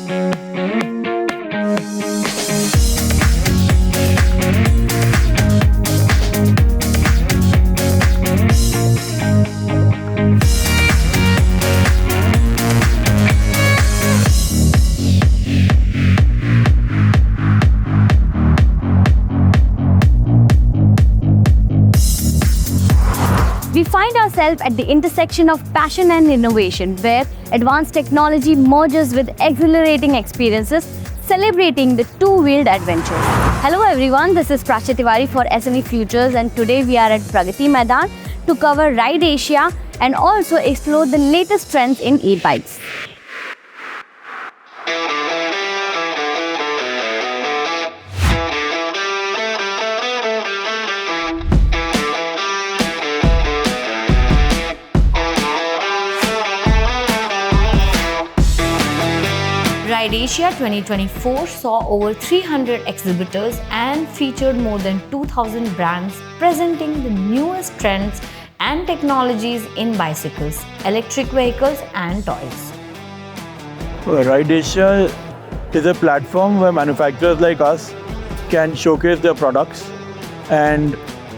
We find ourselves at the intersection of passion and innovation, where advanced technology merges with exhilarating experiences, celebrating the two-wheeled adventures. Hello everyone, this is Prashya Tiwari for SME Futures, and today we are at Pragati Maidan to cover Ride Asia and also explore the latest trends in e-bikes. Ride Asia 2024 saw over 300 exhibitors and featured more than 2,000 brands presenting the newest trends and technologies in bicycles, electric vehicles and toys. Ride Asia is a platform where manufacturers like us can showcase their products, and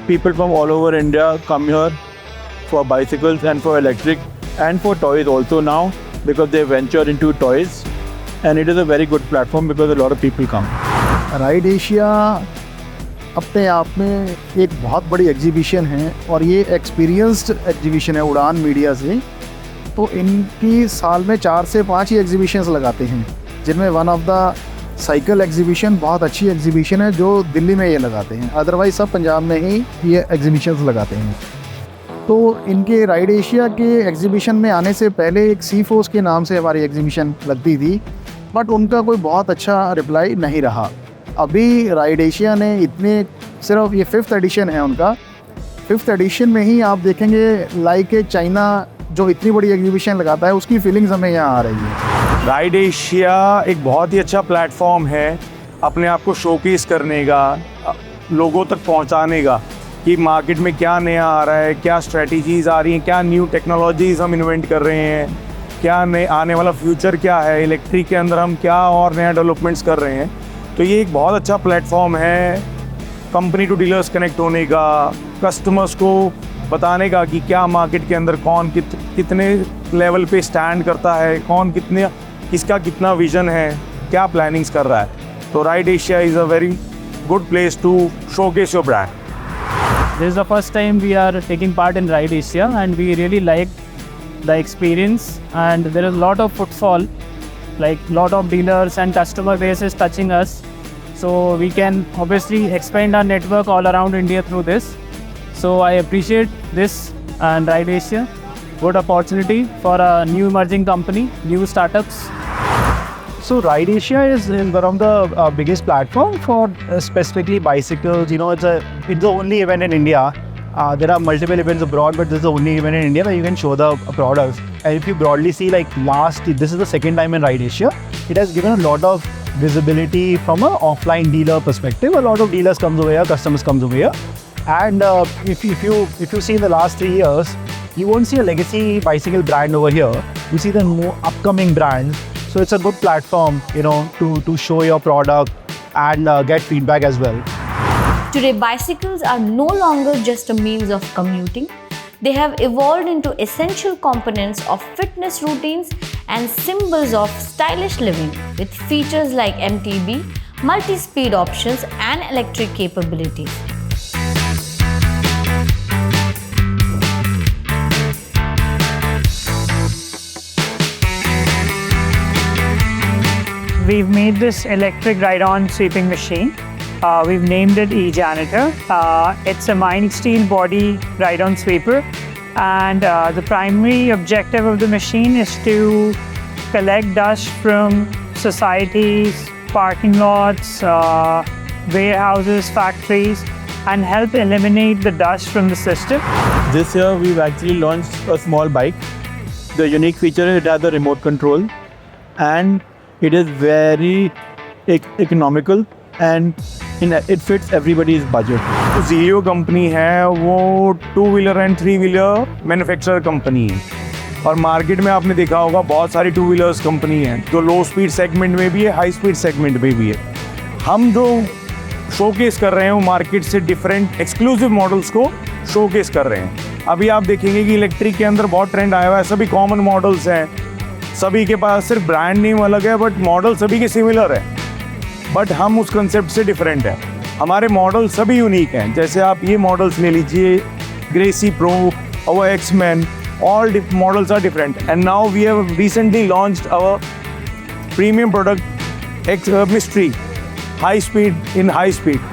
people from all over India come here for bicycles and for electric and for toys also now, because they venture into toys. And it is a very good platform because a lot of people come. Ride Asia अपने आप में एक बहुत बड़ी exhibition है और ये experienced exhibition है उड़ान मीडिया से। तो इनकी साल में 4 से 5 ही एग्जीबिशंस लगाते हैं, जिनमें one of the cycle exhibition बहुत अच्छी एग्जीबिशन है जो दिल्ली में ये लगाते हैं। अदरवाइज सब पंजाब में ही ये एग्जीबिशंस लगाते हैं। तो इनके राइड एशिया के एग्जीबिशन में आने से पहले एक सी फोर्स के नाम से हमारी एग्जीबिशन लगती थी, बट उनका कोई बहुत अच्छा रिप्लाई नहीं रहा। अभी राइड एशिया ने इतने सिर्फ ये 5th एडिशन है उनका, 5th एडिशन में ही आप देखेंगे लाइक चाइना जो इतनी बड़ी एग्जीबिशन लगाता है उसकी फीलिंग्स हमें यहाँ आ रही है। राइड एशिया एक बहुत ही अच्छा प्लेटफॉर्म है अपने आप को शोकेस करने का, लोगों तक पहुँचाने का कि मार्केट में क्या नया आ रहा है, क्या स्ट्रेटजीज़ आ रही हैं, क्या न्यू टेक्नोलॉजीज़ हम इन्वेंट कर रहे हैं, क्या नए आने वाला फ्यूचर क्या है, इलेक्ट्रिक के अंदर हम क्या और नया डेवलपमेंट्स कर रहे हैं। तो ये एक बहुत अच्छा प्लेटफॉर्म है कंपनी टू डीलर्स कनेक्ट होने का, कस्टमर्स को बताने का कि क्या मार्केट के अंदर कौन कितने लेवल पे स्टैंड करता है, कौन किसका कितना विजन है, क्या प्लानिंग्स कर रहा है। तो ride Asia is a very good place to showcase your brand. This is the first time we are taking part in Ride Asia, and we really like the experience, and there is a lot of footfall, like lot of dealers and customer base is touching us, so we can obviously expand our network all around India through this. So I appreciate this and Ride Asia, good opportunity for a new emerging company, new startups. So Ride Asia is one of the biggest platform for specifically bicycles. You know, it's the only event in India. There are multiple events abroad, but this is the only event in India where you can show the products. And if you broadly see, like this is the second time in Ride Asia, it has given a lot of visibility from an offline dealer perspective. A lot of dealers comes over here, customers comes over here. And if you see in the last 3 years, you won't see a legacy bicycle brand over here. You see the more upcoming brands. So it's a good platform, you know, to show your product and get feedback as well. Today, bicycles are no longer just a means of commuting. They have evolved into essential components of fitness routines and symbols of stylish living, with features like MTB, multi-speed options and electric capabilities. We've made this electric ride-on sweeping machine. We've named it eJanitor. It's a mild steel body ride-on sweeper, and the primary objective of the machine is to collect dust from societies, parking lots, warehouses, factories, and help eliminate the dust from the system. This year we've actually launched a small bike. The unique feature is it has a remote control, and it is very economical, and it fits everybody's budget. Zero company है, वो 2-wheeler and 3-wheeler manufacturer company है। और market में आपने देखा होगा बहुत सारी टू व्हीलर्स कंपनी हैं जो लो स्पीड सेगमेंट में भी है, हाई स्पीड सेगमेंट में भी है। हम जो शोकेस कर रहे हैं वो मार्केट से डिफरेंट एक्सक्लूसिव मॉडल्स को शोकेस कर रहे हैं। अभी आप देखेंगे कि इलेक्ट्रिक के अंदर बहुत ट्रेंड आया हुआ है, सभी कॉमन मॉडल्स हैं, सभी के पास सिर्फ ब्रांड नेम अलग है बट मॉडल सभी के सिमिलर है। बट हम उस कंसेप्ट से डिफरेंट हैं, हमारे मॉडल सभी यूनिक हैं। जैसे आप ये मॉडल्स ले लीजिए, ग्रेसी प्रो और X Men, all models are different, and now we have recently launched our premium product Mystery high speed in high speed.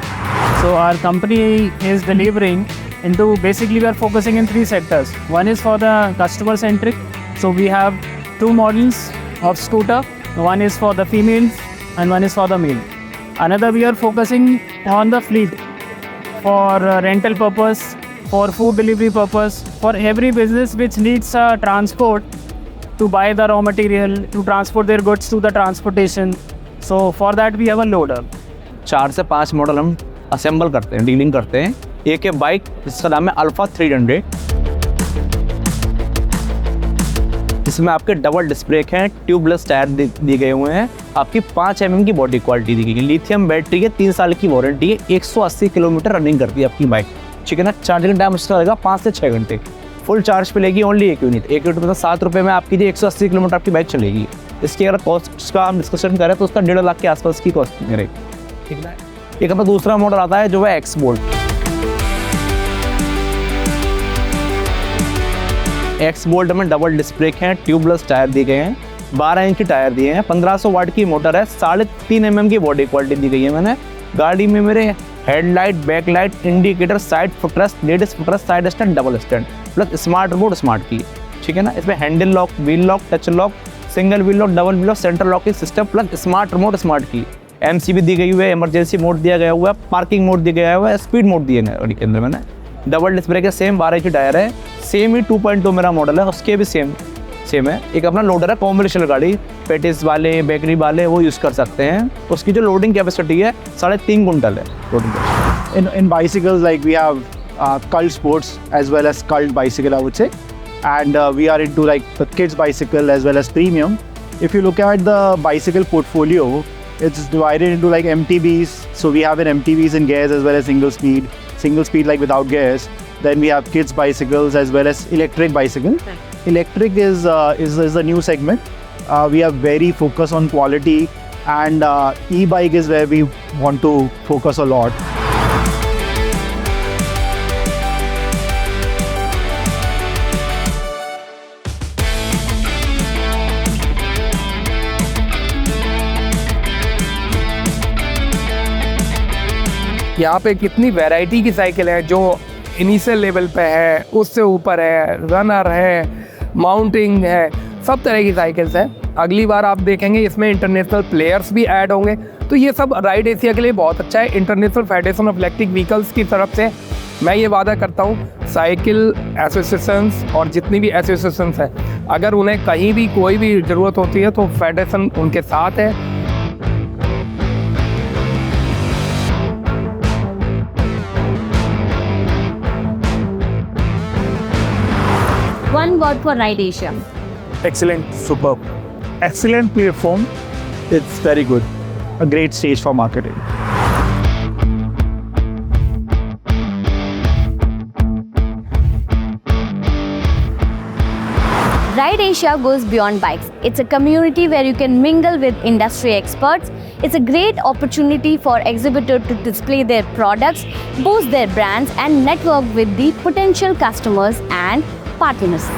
So our company is delivering into, basically we are focusing in 3 sectors. One is for the customer centric, so we have 2 models of scooter. One is for the females and one is for the male. Another, we are focusing on the fleet for rental purpose, for food delivery purpose, for every business which needs transport to buy the raw material, to transport their goods to the transportation. So for that we have a loader. 4 से 5 model हम assemble करते हैं, dealing करते हैं। एक है bike जिसका नाम है अल्फा 300, इसमें आपके डबल डिस्क ब्रेक हैं, ट्यूबलेस टायर दिए गए हुए हैं, आपकी 5 mm की बॉडी क्वालिटी दी गई है, लिथियम बैटरी है, 3 साल की वारंटी है, 180 किलोमीटर रनिंग करती है आपकी बाइक, ठीक है ना। चार्जिंग टाइम उसका लगेगा 5 से 6 घंटे। फुल चार्ज पे लेगी ओनली 1 यूनिट, 1 यूनिट मतलब 7 रुपये में आपकी 180 किलोमीटर आपकी बाइक चलेगी। इसकी अगर कॉस्ट का हम डिस्कशन करें तो उसका 1.5 लाख के आसपास की कॉस्ट रहेगी, ठीक है। एक अपना दूसरा मॉडल आता है जो है एक्स बोल्ट। एक्स बोल्ट में डबल डिस्क ब्रेक हैं, ट्यूबलेस टायर दिए गए हैं, 12 इंच के टायर दिए हैं, 1500 वाट की मोटर है, 3.5 mm की बॉडी क्वालिटी दी गई है मैंने। गाड़ी में मेरे headlight, backlight, indicator, side footrest, ladies footrest, side stand, double stand, plus smart remote smart key, ठीक है ना। इसमें handle lock, wheel lock, touch lock, single wheel lock, double wheel lock, central lock system, plus smart remote smart key, MCB दी गई हुई है, emergency mode दिया गया हुआ है, पार्किंग मोड दिया गया हुआ है, स्पीड मोड दिए गए गाड़ी के अंदर मैंने। डबल डिस्क ब्रेक है, सेम 12 इंच टायर है, सेम ही 2.2 मेरा मॉडल है, उसके भी सेम है। एक अपना लोडर है कॉमर्शियल गाड़ी, पेटिस वाले, बेकरी वाले वो यूज़ कर सकते हैं। उसकी जो लोडिंग कैपेसिटी है 3.5 कुंटल है loading capacity. In bicycles, like we have cult sports as well as cult bicycle, I would say, and we are into like the kids bicycle as well as premium. If you look at the bicycle portfolio, it's divided into like MTBs. So we have an MTBs in gears as well as single speed like without gears. Then we have kids bicycles as well as electric bicycle. Electric is a new segment. We are very focused on quality, and e-bike is where we want to focus a lot. यहाँ पे कितनी variety की cycle है, जो initial level पे है, उससे ऊपर है, रनर है, माउंटिंग है, सब तरह की साइकिल्स हैं। अगली बार आप देखेंगे इसमें इंटरनेशनल प्लेयर्स भी ऐड होंगे, तो ये सब राइड एशिया के लिए बहुत अच्छा है। International federation of electric vehicles की तरफ से मैं ये वादा करता हूँ, साइकिल एसोसिएशंस और जितनी भी एसोसिएशंस हैं, अगर उन्हें कहीं भी कोई भी ज़रूरत होती है तो फेडरेशन उनके साथ है। One word for Ride Asia. Excellent, superb. Excellent platform, It's very good. a great stage for marketing. Ride Asia goes beyond bikes. It's a community where you can mingle with industry experts. It's a great opportunity for exhibitors to display their products, boost their brands, and network with the potential customers and partners.